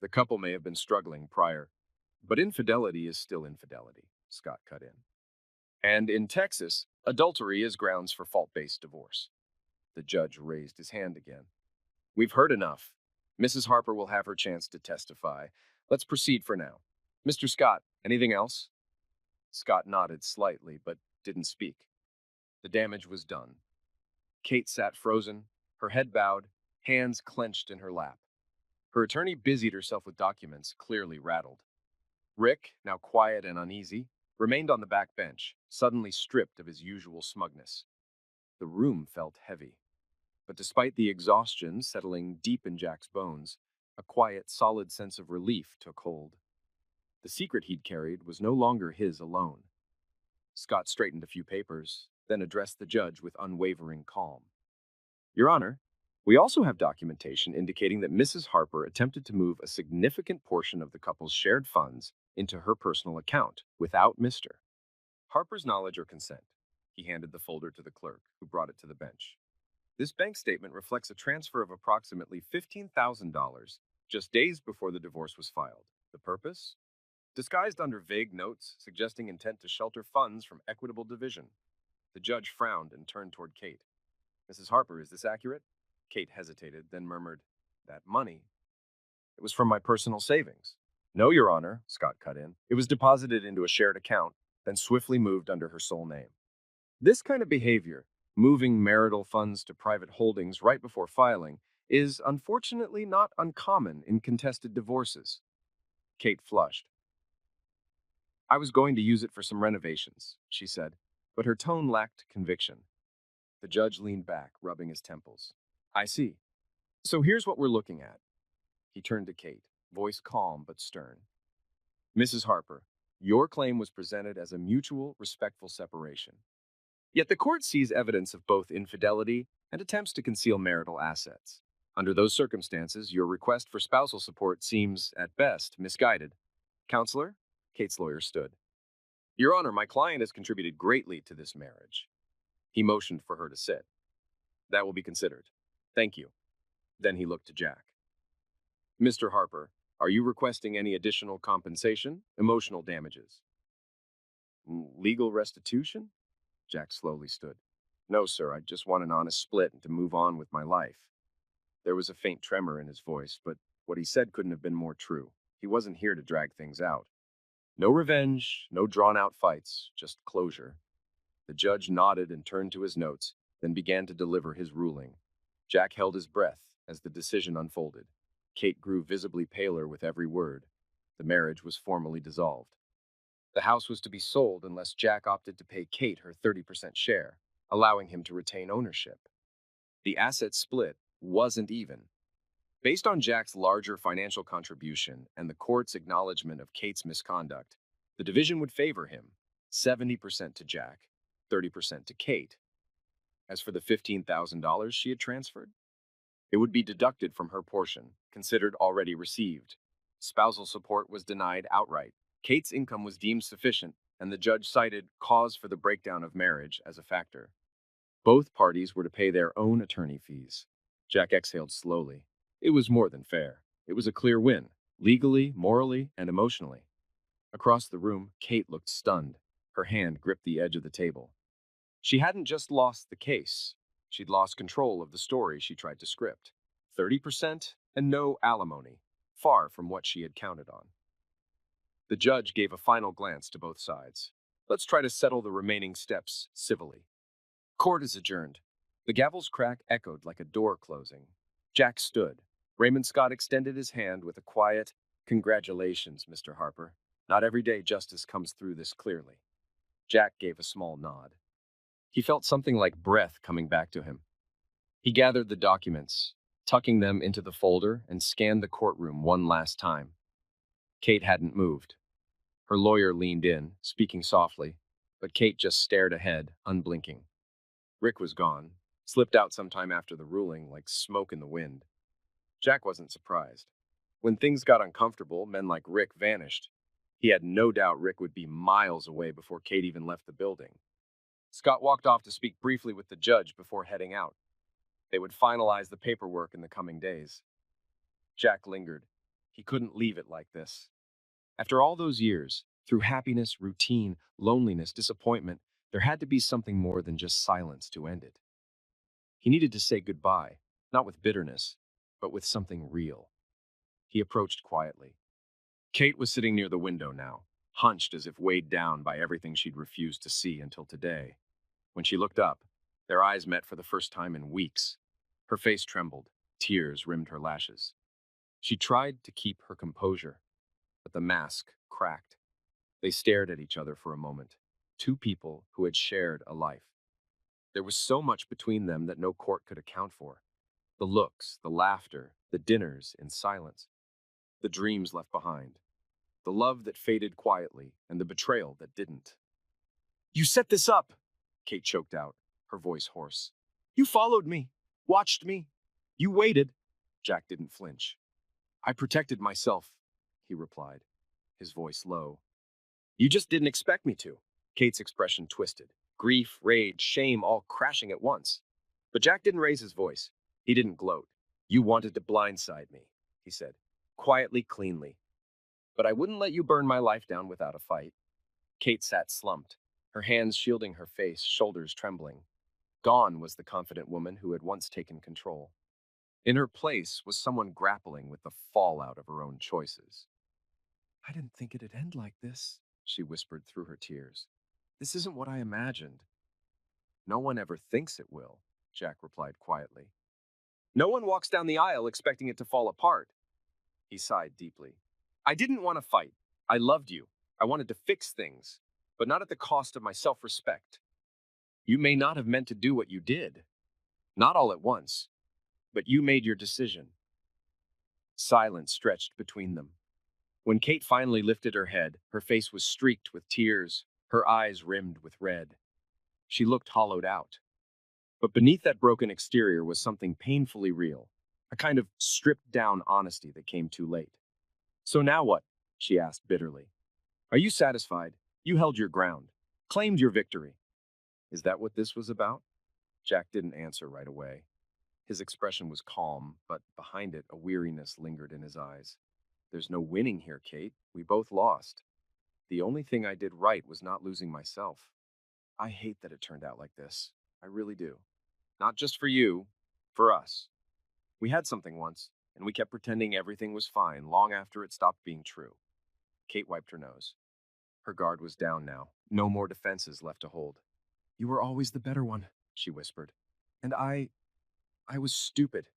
The couple may have been struggling prior, but infidelity is still infidelity, Scott cut in. And in Texas, adultery is grounds for fault-based divorce. The judge raised his hand again. We've heard enough. Mrs. Harper will have her chance to testify. Let's proceed for now. Mr. Scott, anything else? Scott nodded slightly, but didn't speak. The damage was done. Kate sat frozen, her head bowed, hands clenched in her lap. Her attorney busied herself with documents, clearly rattled. Rick, now quiet and uneasy, remained on the back bench, suddenly stripped of his usual smugness. The room felt heavy. But despite the exhaustion settling deep in Jack's bones, a quiet, solid sense of relief took hold. The secret he'd carried was no longer his alone. Scott straightened a few papers, then addressed the judge with unwavering calm. Your Honor, we also have documentation indicating that Mrs. Harper attempted to move a significant portion of the couple's shared funds into her personal account without Mr. Harper's knowledge or consent. He handed the folder to the clerk, who brought it to the bench. This bank statement reflects a transfer of approximately $15,000 just days before the divorce was filed. The purpose? Disguised under vague notes suggesting intent to shelter funds from equitable division. The judge frowned and turned toward Kate. Mrs. Harper, is this accurate? Kate hesitated, then murmured, That money? It was from my personal savings. No, Your Honor, Scott cut in. It was deposited into a shared account, then swiftly moved under her sole name. This kind of behavior, moving marital funds to private holdings right before filing, is unfortunately not uncommon in contested divorces. Kate flushed. I was going to use it for some renovations, she said, but her tone lacked conviction. The judge leaned back, rubbing his temples. I see. So here's what we're looking at. He turned to Kate, voice calm but stern. Mrs. Harper, your claim was presented as a mutual, respectful separation. Yet the court sees evidence of both infidelity and attempts to conceal marital assets. Under those circumstances, your request for spousal support seems, at best, misguided. Counselor? Kate's lawyer stood. Your Honor, my client has contributed greatly to this marriage. He motioned for her to sit. That will be considered. Thank you. Then he looked to Jack. Mr. Harper, are you requesting any additional compensation, emotional damages? Legal restitution? Jack slowly stood. No, sir, I just want an honest split and to move on with my life. There was a faint tremor in his voice, but what he said couldn't have been more true. He wasn't here to drag things out. No revenge, no drawn-out fights, just closure. The judge nodded and turned to his notes, then began to deliver his ruling. Jack held his breath as the decision unfolded. Kate grew visibly paler with every word. The marriage was formally dissolved. The house was to be sold unless Jack opted to pay Kate her 30% share, allowing him to retain ownership. The asset split wasn't even. Based on Jack's larger financial contribution and the court's acknowledgement of Kate's misconduct, the division would favor him, 70% to Jack, 30% to Kate. As for the $15,000 she had transferred, it would be deducted from her portion, considered already received. Spousal support was denied outright. Kate's income was deemed sufficient, and the judge cited cause for the breakdown of marriage as a factor. Both parties were to pay their own attorney fees. Jack exhaled slowly. It was more than fair. It was a clear win, legally, morally, and emotionally. Across the room, Kate looked stunned. Her hand gripped the edge of the table. She hadn't just lost the case. She'd lost control of the story she tried to script. 30% and no alimony, far from what she had counted on. The judge gave a final glance to both sides. Let's try to settle the remaining steps civilly. Court is adjourned. The gavel's crack echoed like a door closing. Jack stood. Raymond Scott extended his hand with a quiet, "Congratulations, Mr. Harper. Not every day justice comes through this clearly." Jack gave a small nod. He felt something like breath coming back to him. He gathered the documents, tucking them into the folder, and scanned the courtroom one last time. Kate hadn't moved. Her lawyer leaned in, speaking softly, but Kate just stared ahead, unblinking. Rick was gone, slipped out sometime after the ruling, like smoke in the wind. Jack wasn't surprised. When things got uncomfortable, men like Rick vanished. He had no doubt Rick would be miles away before Kate even left the building. Scott walked off to speak briefly with the judge before heading out. They would finalize the paperwork in the coming days. Jack lingered. He couldn't leave it like this. After all those years, through happiness, routine, loneliness, disappointment, there had to be something more than just silence to end it. He needed to say goodbye, not with bitterness, but with something real. He approached quietly. Kate was sitting near the window now, hunched as if weighed down by everything she'd refused to see until today. When she looked up, their eyes met for the first time in weeks. Her face trembled, tears rimmed her lashes. She tried to keep her composure, but the mask cracked. They stared at each other for a moment, two people who had shared a life. There was so much between them that no court could account for. The looks, the laughter, the dinners in silence, the dreams left behind, the love that faded quietly, and the betrayal that didn't. "You set this up," Kate choked out, her voice hoarse. "You followed me, watched me. You waited." Jack didn't flinch. "I protected myself," he replied, his voice low. "You just didn't expect me to." Kate's expression twisted. Grief, rage, shame all crashing at once. But Jack didn't raise his voice. He didn't gloat. "You wanted to blindside me," he said, quietly, cleanly. "But I wouldn't let you burn my life down without a fight." Kate sat slumped, her hands shielding her face, shoulders trembling. Gone was the confident woman who had once taken control. In her place was someone grappling with the fallout of her own choices. "I didn't think it'd end like this," she whispered through her tears. "This isn't what I imagined." "No one ever thinks it will," Jack replied quietly. "No one walks down the aisle expecting it to fall apart." He sighed deeply. "I didn't want to fight. I loved you. I wanted to fix things, but not at the cost of my self-respect. You may not have meant to do what you did. Not all at once, but you made your decision." Silence stretched between them. When Kate finally lifted her head, her face was streaked with tears, her eyes rimmed with red. She looked hollowed out. But beneath that broken exterior was something painfully real, a kind of stripped-down honesty that came too late. "So now what?" she asked bitterly. "Are you satisfied? You held your ground, claimed your victory. Is that what this was about?" Jack didn't answer right away. His expression was calm, but behind it, a weariness lingered in his eyes. "There's no winning here, Kate. We both lost. The only thing I did right was not losing myself. I hate that it turned out like this. I really do. Not just for you, for us. We had something once, and we kept pretending everything was fine long after it stopped being true." Kate wiped her nose. Her guard was down now. No more defenses left to hold. "You were always the better one," she whispered. "And I was stupid."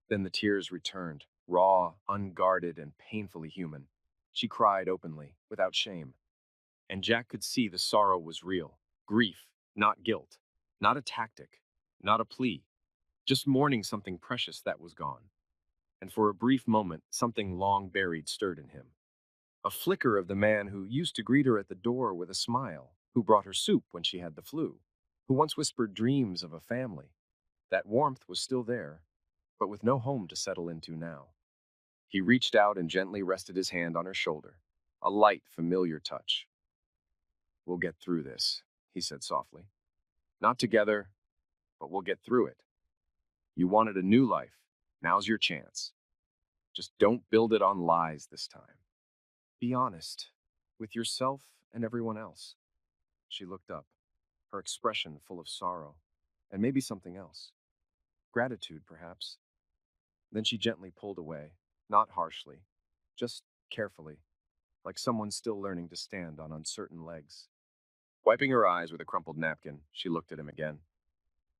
Then the tears returned, raw, unguarded, and painfully human. She cried openly, without shame. and Jack could see the sorrow was real. Grief, not guilt, not a tactic, not a plea, just mourning something precious that was gone. And for a brief moment, something long buried stirred in him. A flicker of the man who used to greet her at the door with a smile, who brought her soup when she had the flu, who once whispered dreams of a family. That warmth was still there, but with no home to settle into now. He reached out and gently rested his hand on her shoulder, a light, familiar touch. "We'll get through this," he said softly. "Not together, but we'll get through it. You wanted a new life. Now's your chance. Just don't build it on lies this time. Be honest with yourself and everyone else." She looked up, her expression full of sorrow, and maybe something else. Gratitude, perhaps. Then she gently pulled away, not harshly, just carefully, like someone still learning to stand on uncertain legs. Wiping her eyes with a crumpled napkin, she looked at him again.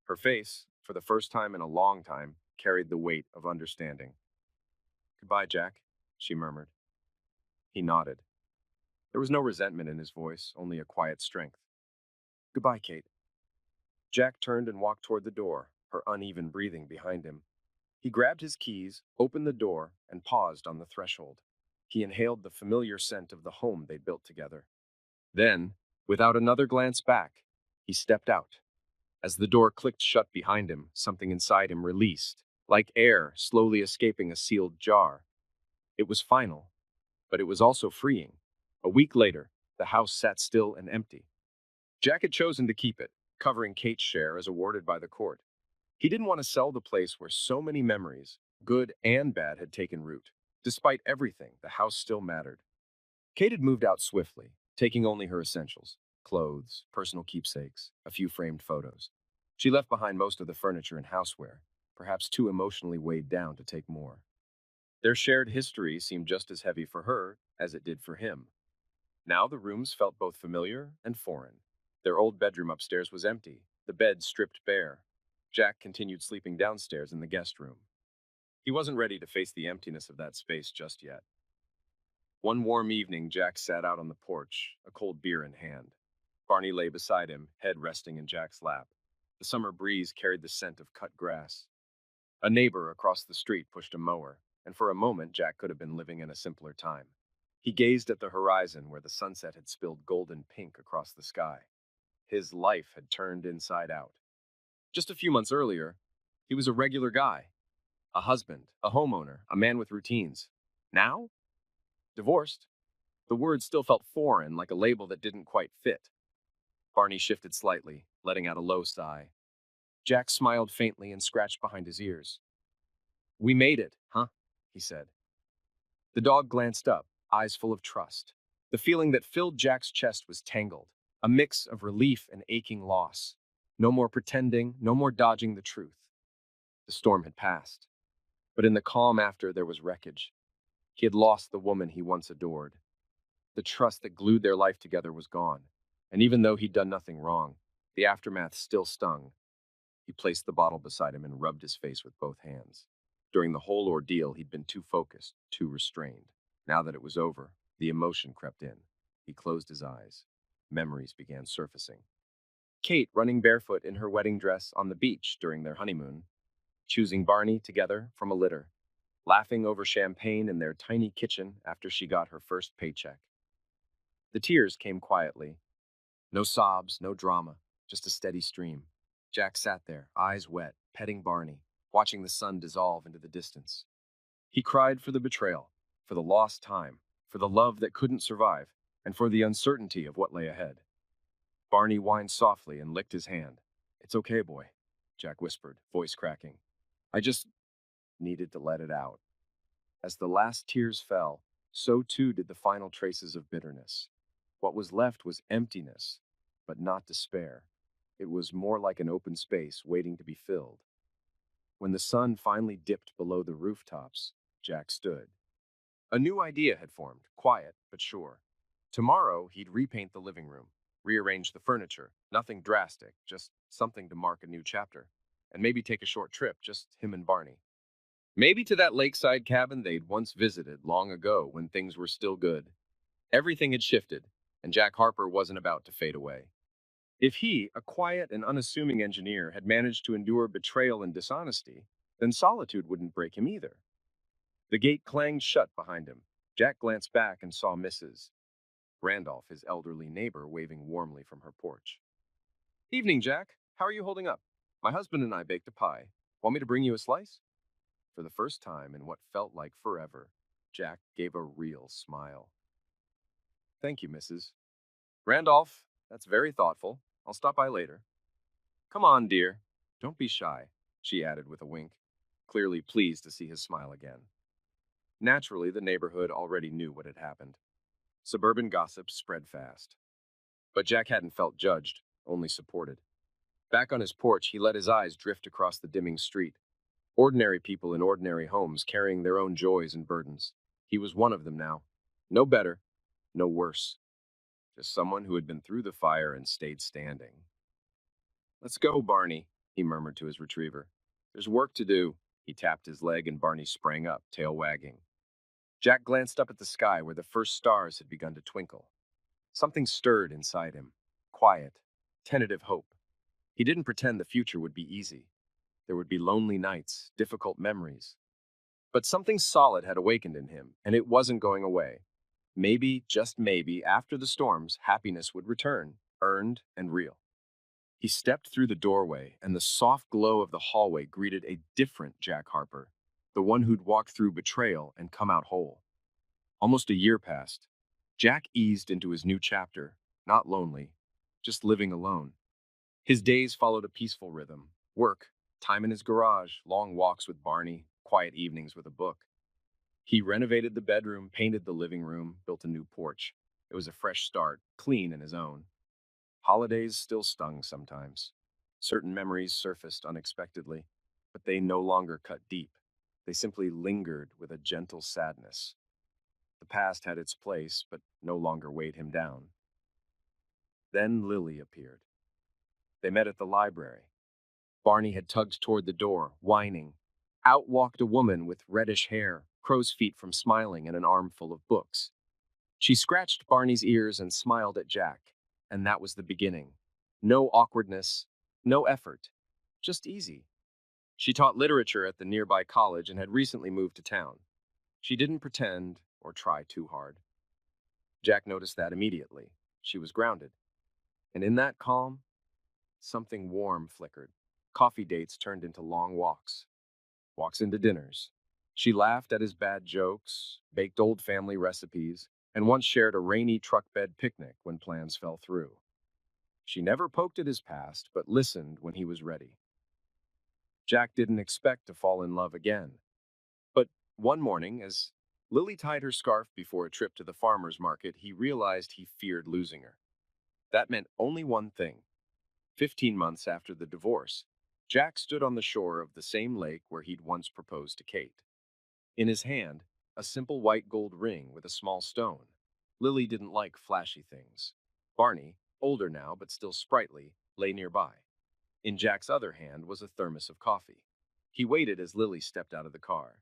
Her face, for the first time in a long time, carried the weight of understanding. "Goodbye, Jack," she murmured. He nodded. There was no resentment in his voice, only a quiet strength. "Goodbye, Kate." Jack turned and walked toward the door, her uneven breathing behind him. He grabbed his keys, opened the door, and paused on the threshold. He inhaled the familiar scent of the home they'd built together. Then, without another glance back, he stepped out. As the door clicked shut behind him, something inside him released, like air slowly escaping a sealed jar. It was final, but it was also freeing. A week later, the house sat still and empty. Jack had chosen to keep it, covering Kate's share as awarded by the court. He didn't want to sell the place where so many memories, good and bad, had taken root. Despite everything, the house still mattered. Kate had moved out swiftly, taking only her essentials: clothes, personal keepsakes, a few framed photos. She left behind most of the furniture and houseware, perhaps too emotionally weighed down to take more. Their shared history seemed just as heavy for her as it did for him. Now the rooms felt both familiar and foreign. Their old bedroom upstairs was empty, the bed stripped bare. Jack continued sleeping downstairs in the guest room. He wasn't ready to face the emptiness of that space just yet. One warm evening, Jack sat out on the porch, a cold beer in hand. Barney lay beside him, head resting in Jack's lap. The summer breeze carried the scent of cut grass. A neighbor across the street pushed a mower, and for a moment Jack could have been living in a simpler time. He gazed at the horizon where the sunset had spilled golden pink across the sky. His life had turned inside out. Just a few months earlier, he was a regular guy, a husband, a homeowner, a man with routines. Now, divorced. The word still felt foreign, like a label that didn't quite fit. Barney shifted slightly, letting out a low sigh. Jack smiled faintly and scratched behind his ears. "We made it, huh?" he said. The dog glanced up, eyes full of trust. The feeling that filled Jack's chest was tangled, a mix of relief and aching loss. No more pretending, no more dodging the truth. The storm had passed, but in the calm after there was wreckage. He had lost the woman he once adored. The trust that glued their life together was gone, and even though he'd done nothing wrong, the aftermath still stung. He placed the bottle beside him and rubbed his face with both hands. During the whole ordeal, he'd been too focused, too restrained. Now that it was over, the emotion crept in. He closed his eyes. Memories began surfacing. Kate running barefoot in her wedding dress on the beach during their honeymoon, choosing Barney together from a litter, laughing over champagne in their tiny kitchen after she got her first paycheck. The tears came quietly. No sobs, no drama, just a steady stream. Jack sat there, eyes wet, petting Barney, watching the sun dissolve into the distance. He cried for the betrayal, for the lost time, for the love that couldn't survive, and for the uncertainty of what lay ahead. Barney whined softly and licked his hand. "It's okay, boy," Jack whispered, voice cracking. "I just needed to let it out." As the last tears fell, so too did the final traces of bitterness. What was left was emptiness, but not despair. It was more like an open space waiting to be filled. When the sun finally dipped below the rooftops, Jack stood. A new idea had formed, quiet but sure. Tomorrow, he'd repaint the living room, rearrange the furniture, nothing drastic, just something to mark a new chapter, and maybe take a short trip, just him and Barney. Maybe to that lakeside cabin they'd once visited long ago when things were still good. Everything had shifted. and Jack Harper wasn't about to fade away. If he, a quiet and unassuming engineer, had managed to endure betrayal and dishonesty, then solitude wouldn't break him either. The gate clanged shut behind him. Jack glanced back and saw Mrs. Randolph, his elderly neighbor, waving warmly from her porch. Evening, Jack. How are you holding up? My husband and I baked a pie. Want me to bring you a slice? For the first time in what felt like forever, Jack gave a real smile. Thank you, Mrs. Randolph. That's very thoughtful. I'll stop by later. Come on, dear. Don't be shy, she added with a wink, clearly pleased to see his smile again. Naturally, the neighborhood already knew what had happened. Suburban gossip spread fast. But Jack hadn't felt judged, only supported. Back on his porch, he let his eyes drift across the dimming street. Ordinary people in ordinary homes carrying their own joys and burdens. He was one of them now. No better, no worse. Just someone who had been through the fire and stayed standing. Let's go, Barney, he murmured to his retriever. There's work to do. He tapped his leg and Barney sprang up, tail wagging. Jack glanced up at the sky where the first stars had begun to twinkle. Something stirred inside him. Quiet, tentative hope. He didn't pretend the future would be easy. There would be lonely nights, difficult memories. But something solid had awakened in him, and it wasn't going away. Maybe, just maybe, after the storms, happiness would return, earned and real. He stepped through the doorway, and the soft glow of the hallway greeted a different Jack Harper, the one who'd walked through betrayal and come out whole. Almost a year passed. Jack eased into his new chapter, not lonely, just living alone. His days followed a peaceful rhythm. Work, time in his garage, long walks with Barney, quiet evenings with a book. He renovated the bedroom, painted the living room, built a new porch. It was a fresh start, clean in his own. Holidays still stung sometimes. Certain memories surfaced unexpectedly, but they no longer cut deep. They simply lingered with a gentle sadness. The past had its place, but no longer weighed him down. Then Lily appeared. They met at the library. Barney had tugged toward the door, whining. Out walked a woman with reddish hair, crow's feet from smiling, and an armful of books. She scratched Barney's ears and smiled at Jack, and that was the beginning. No awkwardness, no effort, just easy. She taught literature at the nearby college and had recently moved to town. She didn't pretend or try too hard. Jack noticed that immediately. She was grounded. And in that calm, something warm flickered. Coffee dates turned into long walks. Walks into dinners. She laughed at his bad jokes, baked old family recipes, and once shared a rainy truck bed picnic when plans fell through. She never poked at his past, but listened when he was ready. Jack didn't expect to fall in love again. But one morning, as Lily tied her scarf before a trip to the farmer's market, he realized he feared losing her. That meant only one thing. 15 months after the divorce, Jack stood on the shore of the same lake where he'd once proposed to Kate. In his hand, a simple white gold ring with a small stone. Lily didn't like flashy things. Barney, older now but still sprightly, lay nearby. In Jack's other hand was a thermos of coffee. He waited as Lily stepped out of the car.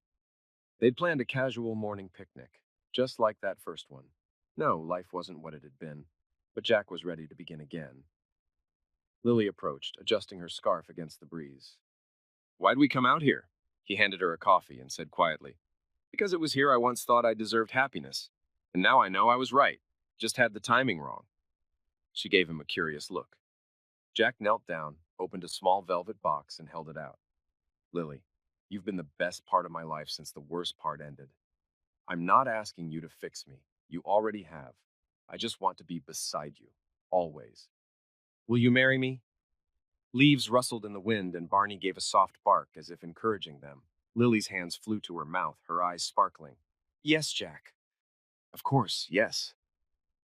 They'd planned a casual morning picnic, just like that first one. No, life wasn't what it had been, but Jack was ready to begin again. Lily approached, adjusting her scarf against the breeze. Why'd we come out here? He handed her a coffee and said quietly, because it was here I once thought I deserved happiness. And now I know I was right, just had the timing wrong. She gave him a curious look. Jack knelt down, opened a small velvet box, and held it out. Lily, you've been the best part of my life since the worst part ended. I'm not asking you to fix me. You already have. I just want to be beside you, always. Will you marry me? Leaves rustled in the wind, and Barney gave a soft bark as if encouraging them. Lily's hands flew to her mouth, her eyes sparkling. Yes, Jack. Of course, yes.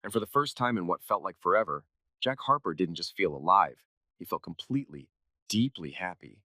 And for the first time in what felt like forever, Jack Harper didn't just feel alive. He felt completely, deeply happy.